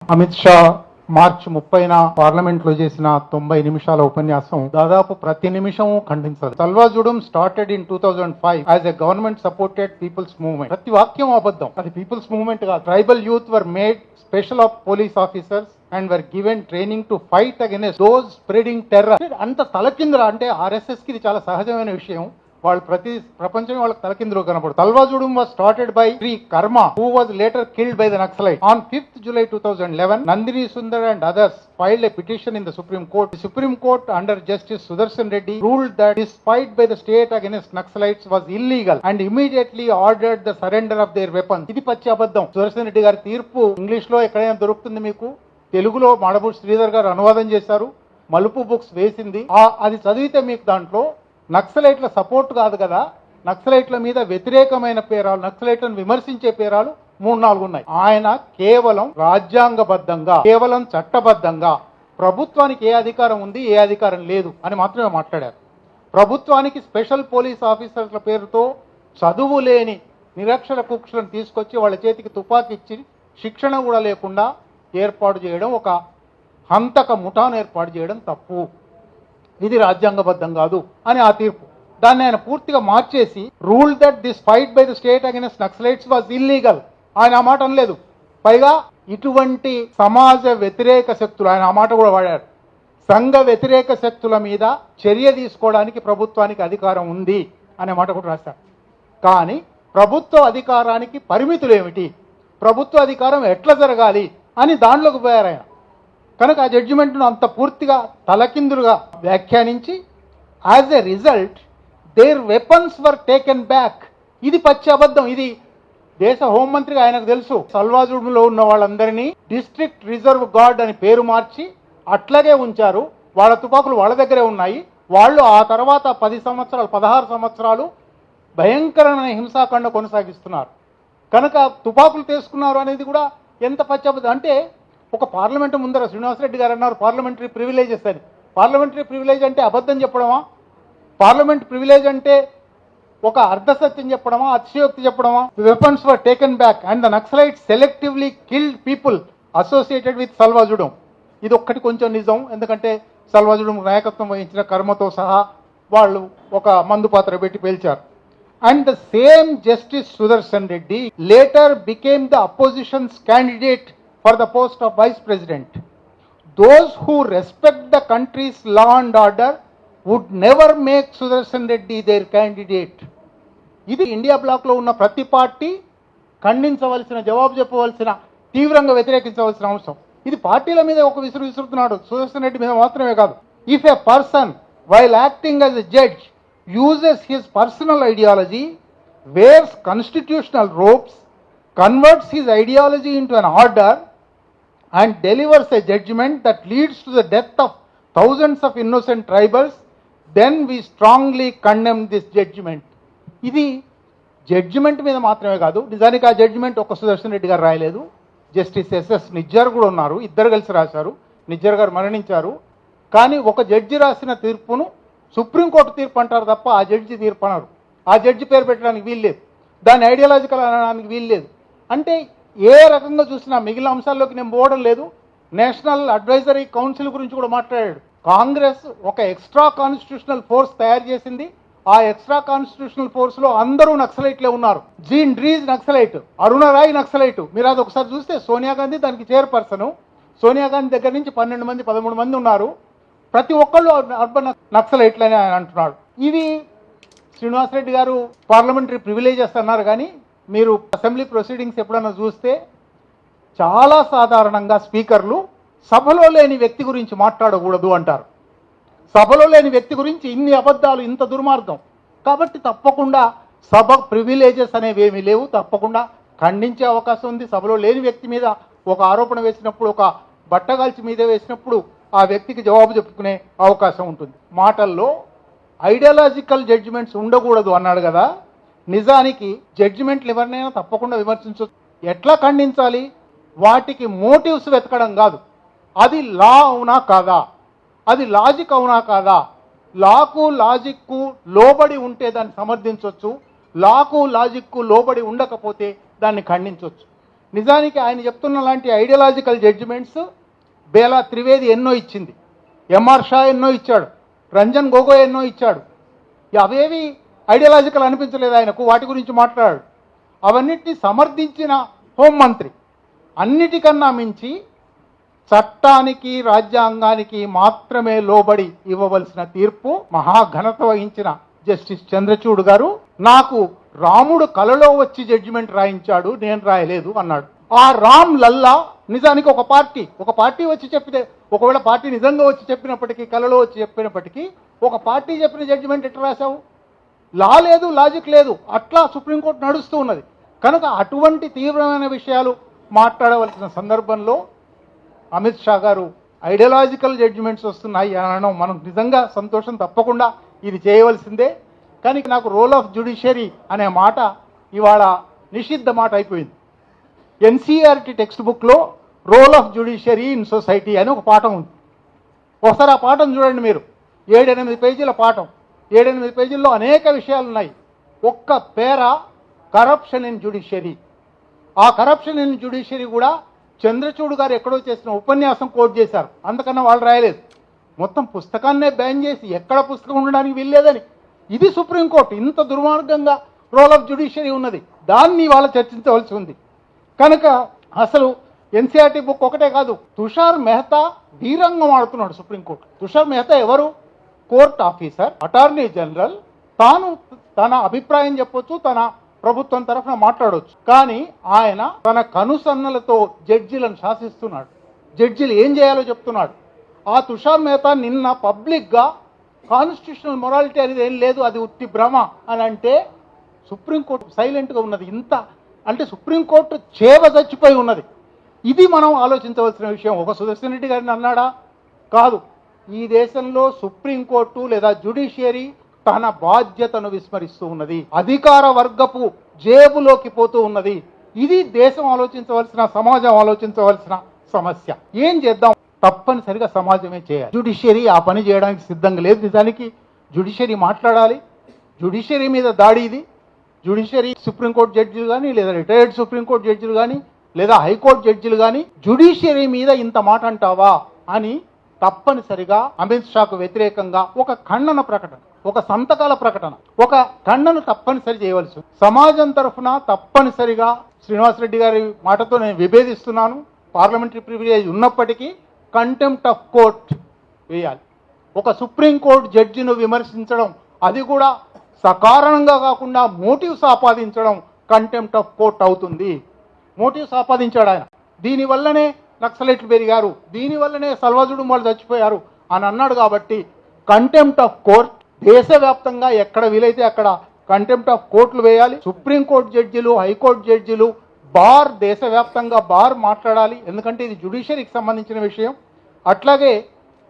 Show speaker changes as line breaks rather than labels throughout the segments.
అమిత్ షా మార్చి 30న పార్లమెంట్ లో చేసిన 90 నిమిషాల ఉపన్యాసం దాదాపు ప్రతి నిమిషం ఖండించారు. Salwa Judum started in 2005 as a government supported people's movement. ప్రతి వాక్యం అబద్ధం. అది పీపుల్స్ మూవ్మెంట్ కాదు. Tribal youth were made special of police officers and were given training to fight against those spreading terror. అంత తలకిందులు అంటే ఆర్ఎస్ఎస్ కి ఇది చాలా సహజమైన విషయం. వాళ్ళు ప్రపంచం వాళ్ళకి తలకిందులు కనపడు. తల్వాజుడం వాజ్ స్టార్టెడ్ బై శ్రీ కర్మ who was later killed by the naxalite. On 5th July 2011, Nandini Sundar and others filed a petition in the Supreme Court. The Supreme Court under Justice Sudarshan Reddy ruled that this fight by the state against Naxalites was illegal and immediately ordered the surrender of their weapons. ఇది పచ్చి అబద్ధం. సుదర్శన్ రెడ్డి గారి తీర్పు English లో ఎక్కడైనా దొరుకుతుంది మీకు? తెలుగులో మాడబూడి శ్రీధర్ గారు అనువాదం చేశారు, మలుపు బుక్స్ వేసింది. అది చదివితే మీకు దాంట్లో నక్సలైట్ల సపోర్ట్ కాదు కదా, నక్సలైట్ల మీద వ్యతిరేకమైన పేరాలు, నక్సలైట్లను విమర్శించే పేరాలు 3-4 ఉన్నాయి. ఆయన కేవలం రాజ్యాంగబద్ధంగా, కేవలం చట్టబద్ధంగా ప్రభుత్వానికి ఏ అధికారం ఉంది, ఏ అధికారం లేదు అని మాత్రమే మాట్లాడారు. ప్రభుత్వానికి స్పెషల్ పోలీస్ ఆఫీసర్ల పేరుతో చదువు లేని నిరక్షర కుక్షలను తీసుకొచ్చి వాళ్ళ చేతికి తుపాకీ ఇచ్చి శిక్షణ కూడా లేకుండా ఏర్పాటు చేయడం, ఒక హంతక ముఠాను ఏర్పాటు చేయడం తప్పు. ఇది రాజ్యాంగబద్ధం కాదు అని ఆ తీర్పు. దాన్ని ఆయన పూర్తిగా మార్చేసి rule that this fight by the state against Naxalites was illegal. ఆయన ఆ మాట అనలేదు. పైగా ఇటువంటి సమాజ వ్యతిరేక శక్తులు, ఆయన ఆ మాట కూడా వాడారు, సంఘ వ్యతిరేక శక్తుల మీద చర్య తీసుకోవడానికి ప్రభుత్వానికి అధికారం ఉంది అనే మాట కూడా రాశారు. కానీ ప్రభుత్వ అధికారానికి పరిమితులు ఏమిటి, ప్రభుత్వ అధికారం ఎట్లా జరగాలి అని దాంట్లోకి పోయారు ఆయన. కనుక ఆ జడ్జిమెంట్ను అంత పూర్తిగా తలకిందులుగా వ్యాఖ్యానించి as a result their weapons were taken back. ఇది పచ్చి అబద్ధం. ఇది దేశ హోంమంత్రిగా ఆయనకు తెలుసు. సల్వాజుడంలో ఉన్న వాళ్ళందరినీ డిస్ట్రిక్ట్ రిజర్వ్ గార్డ్ అని పేరు మార్చి అట్లాగే ఉంచారు. వాళ్ళ తుపాకులు వాళ్ళ దగ్గరే ఉన్నాయి. వాళ్ళు ఆ తర్వాత 10 సంవత్సరాలు 16 సంవత్సరాలు భయంకరమైన హింసాకాండ కొనసాగిస్తున్నారు. కనుక తుపాకులు తీసుకున్నారు అనేది కూడా ఎంత పచ్చి అబద్ధం అంటే, ఒక పార్లమెంటు ముందర శ్రీనివాసరెడ్డి గారు అన్నారు పార్లమెంటరీ ప్రివిలేజెస్ అని. పార్లమెంటరీ ప్రివిలేజ్ అంటే అబద్ధం చెప్పడమా? పార్లమెంట్ ప్రివిలేజ్ అంటే ఒక అర్ధసత్యం చెప్పడమా, అతిశయోక్తి చెప్పడమా? Weapons were taken back and the Naxalites selectively killed people associated with Salwa Judum. ఇది ఒక్కటి కొంచెం నిజం. ఎందుకంటే సల్వాజుడం నాయకత్వం వహించిన కర్మతో సహా వాళ్ళు ఒక మందు పాత్ర పెట్టి పేల్చారు. And the same justice Sudarshan Reddy later became the opposition's candidate for the post of vice president. Those who respect the country's law and order would never make Sudarshan Reddy their candidate. ఇది ఇండియా బ్లాక్ లో ఉన్న ప్రతి party ఖండించవలసిన, జవాబు చెప్పవలసిన, తీవ్రంగా వ్యతిరేకించవలసిన అంశం. ఇది పార్టీల మీద ఒక విసురుతున్నాడు, సుదర్శన్ రెడ్డి మీద మాత్రమే కాదు. If a person while acting as a judge uses his personal ideology, wears constitutional robes, converts his ideology into an order and delivers a judgment that leads to the death of thousands of innocent tribals, then we strongly condemn this judgment. ఇది judgement మీద మాత్రమే కాదు, నిజానికి ఆ judgement ఒక సుదర్శన్ రెడ్డి గారు రాయలేదు, justice SS Nijjar కూడా ఉన్నారు, ఇద్దరు కలిసి రాశారు. నిజ్జర్ గారు మరణించారు. కానీ ఒక జడ్జి రాసిన తీర్పును సుప్రీంకోర్టు తీర్పు అంటారు తప్ప ఆ జడ్జి తీర్పు అన్నారు. ఆ జడ్జి పేరు పెట్టడానికి వీల్లేదు, దాన్ని ఐడియాలజికల్ అనడానికి వీల్లేదు. అంటే ఏ రకంగా చూసినా మిగిలిన అంశాల్లోకి నేను పోవడం లేదు. నేషనల్ అడ్వైజరీ కౌన్సిల్ గురించి కూడా మాట్లాడాడు. కాంగ్రెస్ ఒక ఎక్స్ట్రా కాన్స్టిట్యూషనల్ ఫోర్స్ తయారు చేసింది. ఆ ఎక్స్ట్రా కాన్స్టిట్యూషనల్ ఫోర్స్ లో అందరూ నక్సలైట్లే ఉన్నారు. జీన్ డ్రీజ్ నక్సలైట్, అరుణ రాయ్ నక్సలైట్. మీరు అది ఒకసారి చూస్తే సోనియా గాంధీ దానికి చైర్పర్సన్. సోనియా గాంధీ దగ్గర నుంచి 12 మంది 13 మంది ఉన్నారు. ప్రతి ఒక్కళ్ళు అర్బన్ నక్సలైట్లని ఆయన అంటున్నాడు. ఇవి శ్రీనివాసరెడ్డి గారు పార్లమెంటరీ ప్రివిలేజెస్ అన్నారు. కానీ మీరు అసెంబ్లీ ప్రొసీడింగ్స్ ఎప్పుడన్నా చూస్తే చాలా సాధారణంగా స్పీకర్లు సభలో లేని వ్యక్తి గురించి మాట్లాడకూడదు అంటారు. సభలో లేని వ్యక్తి గురించి ఇన్ని అబద్ధాలు, ఇంత దుర్మార్గం. కాబట్టి తప్పకుండా సభ ప్రివిలేజెస్ అనేవి ఏమీ లేవు, తప్పకుండా ఖండించే అవకాశం ఉంది. సభలో లేని వ్యక్తి మీద ఒక ఆరోపణ వేసినప్పుడు, ఒక బట్టగాల్చి మీద వేసినప్పుడు ఆ వ్యక్తికి జవాబు చెప్పుకునే అవకాశం ఉంటుంది. మాటల్లో ఐడియాలజికల్ జడ్జిమెంట్స్ ఉండకూడదు అన్నాడు కదా. నిజానికి జడ్జిమెంట్లు ఎవరినైనా తప్పకుండా విమర్శించవచ్చు. ఎట్లా ఖండించాలి? వాటికి మోటివ్స్ వెతకడం కాదు. అది లా అవునా కాదా, అది లాజిక్ అవునా కాదా. లాకు లాజిక్కు లోబడి ఉంటే దాన్ని సమర్థించవచ్చు, లాకు లాజిక్కు లోబడి ఉండకపోతే దాన్ని ఖండించవచ్చు. నిజానికి ఆయన చెప్తున్న లాంటి ఐడియాలజికల్ జడ్జిమెంట్స్ బేలా త్రివేది ఎన్నో ఇచ్చింది, ఎంఆర్ షా ఎన్నో ఇచ్చాడు, రంజన్ గొగోయ్ ఎన్నో ఇచ్చాడు. అవేవి ఐడియాలజికల్ అనిపించలేదు ఆయనకు, వాటి గురించి మాట్లాడాడు. అవన్నిటిని సమర్థించిన హోంమంత్రి అన్నిటికన్నా మించి చట్టానికి రాజ్యాంగానికి మాత్రమే లోబడి ఇవ్వవలసిన తీర్పు మహాఘనత వహించిన జస్టిస్ చంద్రచూడ్ గారు నాకు రాముడు కలలో వచ్చి జడ్జిమెంట్ రాయించాడు, నేను రాయలేదు అన్నాడు. ఆ రామ్ లల్లా నిజానికి ఒక పార్టీ వచ్చి చెప్పితే, ఒకవేళ పార్టీ నిజంగా వచ్చి చెప్పినప్పటికీ, కలలో వచ్చి చెప్పినప్పటికీ ఒక పార్టీ చెప్పిన జడ్జిమెంట్ ఎట్లా రాశావు? లా లేదు, లాజిక్ లేదు, అట్లా సుప్రీంకోర్టు నడుస్తూ ఉన్నది. కనుక అటువంటి తీవ్రమైన విషయాలు మాట్లాడవలసిన సందర్భంలో అమిత్ షా గారు ఐడియాలజికల్ జడ్జిమెంట్స్ వస్తున్నాయి అనడం మనకు నిజంగా సంతోషం, తప్పకుండా ఇది చేయవలసిందే. కానీ నాకు రోల్ ఆఫ్ జ్యుడిషియరీ అనే మాట ఇవాళ నిషిద్ధ మాట అయిపోయింది. ఎన్సీఆర్టీ టెక్స్ట్ బుక్లో role of judiciary in society అని ఒక పాఠం ఉంది. ఒకసారి ఆ పాఠం చూడండి మీరు, 7-8 పేజీల పాఠం. 7-8 పేజీల్లో అనేక విషయాలు ఉన్నాయి. ఒక్క పేర కరప్షన్ ఇన్ జ్యుడిషియరీ. ఆ కరప్షన్ ఇన్ జ్యుడిషియరీ కూడా చంద్రచూడ్ గారు ఎక్కడో చేసిన ఉపన్యాసం కోట్ చేశారు, అంతకన్నా వాళ్ళు రాయలేదు. మొత్తం పుస్తకాన్నే బ్యాన్ చేసి ఎక్కడ పుస్తకం ఉండడానికి వీల్లేదని. ఇది సుప్రీంకోర్టు ఇంత దుర్మార్గంగా రోల్ ఆఫ్ జ్యుడిషియరీ ఉన్నది, దాన్ని వాళ్ళ చర్చించవలసి ఉంది. కనుక అసలు ఎన్సీఆర్టీ బుక్ ఒకటే కాదు, తుషార్ మెహతా వీరంగం ఆడుతున్నాడు సుప్రీంకోర్టు. తుషార్ మెహతా ఎవరు? Court officer, attorney general. తాను తన అభిప్రాయం చెప్పొచ్చు, తన ప్రభుత్వం తరఫున మాట్లాడవచ్చు. కానీ ఆయన తన కనుసన్నలతో జడ్జీలను శాసిస్తున్నాడు, జడ్జీలు ఏం చేయాలో చెప్తున్నాడు. ఆ తుషార్ మెహతా నిన్న పబ్లిక్గా కాన్స్టిట్యూషనల్ మొరాలిటీ అనేది ఏం లేదు, అది ఉత్తి భ్రమ అని అంటే సుప్రీంకోర్టు సైలెంట్గా ఉన్నది. ఇంత అంటే సుప్రీంకోర్టు చేవ చచ్చిపోయి ఉన్నది. ఇది మనం ఆలోచించవలసిన విషయం. ఒక సుదర్శన్ రెడ్డి గారిని అన్నాడా? కాదు. ఈ దేశంలో సుప్రీంకోర్టు లేదా జ్యుడిషియరీ తన బాధ్యతను విస్మరిస్తూ ఉన్నది, అధికార వర్గపు జేబులోకి పోతూ ఉన్నది. ఇది దేశం ఆలోచించవలసిన, సమాజం ఆలోచించవలసిన సమస్య. ఏం చేద్దాం? తప్పనిసరిగా సమాజమే చేయాలి. జ్యుడిషియరీ ఆ పని చేయడానికి సిద్ధంగా లేదు. నిజానికి జ్యుడిషియరీ మాట్లాడాలి. జ్యుడిషియరీ మీద దాడి ఇది. జ్యుడిషియరీ సుప్రీంకోర్టు జడ్జిలు కానీ, లేదా రిటైర్డ్ సుప్రీంకోర్టు జడ్జిలు కానీ, లేదా హైకోర్టు జడ్జిలు కానీ జ్యుడిషియరీ మీద ఇంత మాట అంటావా అని తప్పనిసరిగా అమిత్ షాకు వ్యతిరేకంగా ఒక ఖండన ప్రకటన, ఒక సంతకాల ప్రకటన, ఒక ఖండన తప్పనిసరి చేయవలసి. సమాజం తరఫున తప్పనిసరిగా శ్రీనివాసరెడ్డి గారి మాటతో నేను విభేదిస్తున్నాను. పార్లమెంటరీ ప్రివిలేజ్ ఉన్నప్పటికీ కంటెంప్ట్ ఆఫ్ కోర్ట్ వేయాలి. ఒక సుప్రీంకోర్టు జడ్జిను విమర్శించడం, అది కూడా సకారణంగా కాకుండా మోటివ్స్ ఆపాదించడం కంటెంప్ట్ ఆఫ్ కోర్ట్ అవుతుంది. మోటివ్స్ ఆపాదించాడు ఆయన. దీనివల్లనే నక్సలైట్లు పెరిగారు, దీనివల్లనే సల్వాజుడు వాళ్ళు చచ్చిపోయారు అని అన్నాడు. కాబట్టి కంటెంప్ట్ ఆఫ్ కోర్ట్ దేశవ్యాప్తంగా ఎక్కడ వీలైతే అక్కడ కంటెంప్ట్ ఆఫ్ కోర్టులు వేయాలి. సుప్రీంకోర్టు జడ్జిలు, హైకోర్టు జడ్జిలు, బార్, దేశవ్యాప్తంగా బార్ మాట్లాడాలి. ఎందుకంటే ఇది జ్యుడిషియరీకి సంబంధించిన విషయం. అట్లాగే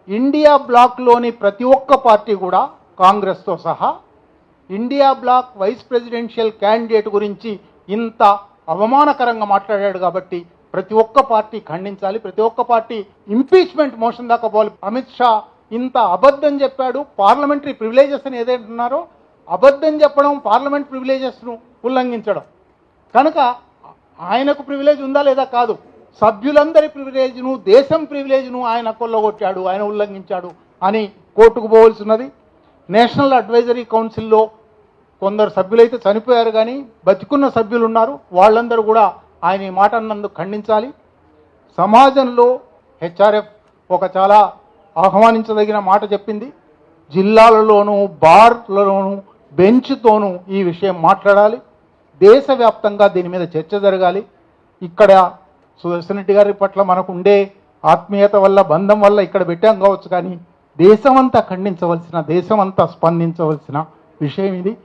ఇండియా బ్లాక్లోని ప్రతి ఒక్క పార్టీ కూడా, కాంగ్రెస్తో సహా, India bloc vice presidential candidate గురించి ఇంత అవమానకరంగా మాట్లాడాడు. కాబట్టి ప్రతి ఒక్క పార్టీ ఖండించాలి. ప్రతి ఒక్క పార్టీ ఇంపీచ్మెంట్ మోషన్ దాకా పోవాలి. అమిత్ షా ఇంత అబద్ధం చెప్పాడు. పార్లమెంటరీ ప్రివిలేజెస్ అని ఏదైతున్నారో అబద్ధం చెప్పడం, పార్లమెంట్ ప్రివిలేజెస్ను ఉల్లంఘించడం. కనుక ఆయనకు ప్రివిలేజ్ ఉందా లేదా కాదు, సభ్యులందరి ప్రివిలేజ్ను, దేశం ప్రివిలేజ్ను ఆయన కొల్లగొట్టాడు, ఆయన ఉల్లంఘించాడు అని కోర్టుకు పోవలసినది. నేషనల్ అడ్వైజరీ కౌన్సిల్లో కొందరు సభ్యులైతే చనిపోయారు, కానీ బతికున్న సభ్యులు ఉన్నారు. వాళ్ళందరూ కూడా ఆయన ఈ మాట అన్నందుకు ఖండించాలి. సమాజంలో హెచ్ఆర్ఎఫ్ ఒక చాలా ఆహ్వానించదగిన మాట చెప్పింది. జిల్లాలలోనూ, బార్లలోనూ, బెంచ్తోనూ ఈ విషయం మాట్లాడాలి. దేశవ్యాప్తంగా దీని మీద చర్చ జరగాలి. ఇక్కడ సుదర్శన్ రెడ్డి గారి పట్ల మనకు ఉండే ఆత్మీయత వల్ల, బంధం వల్ల ఇక్కడ పెట్టాం కావచ్చు, కానీ దేశమంతా ఖండించవలసిన, దేశమంతా స్పందించవలసిన విషయం ఇది.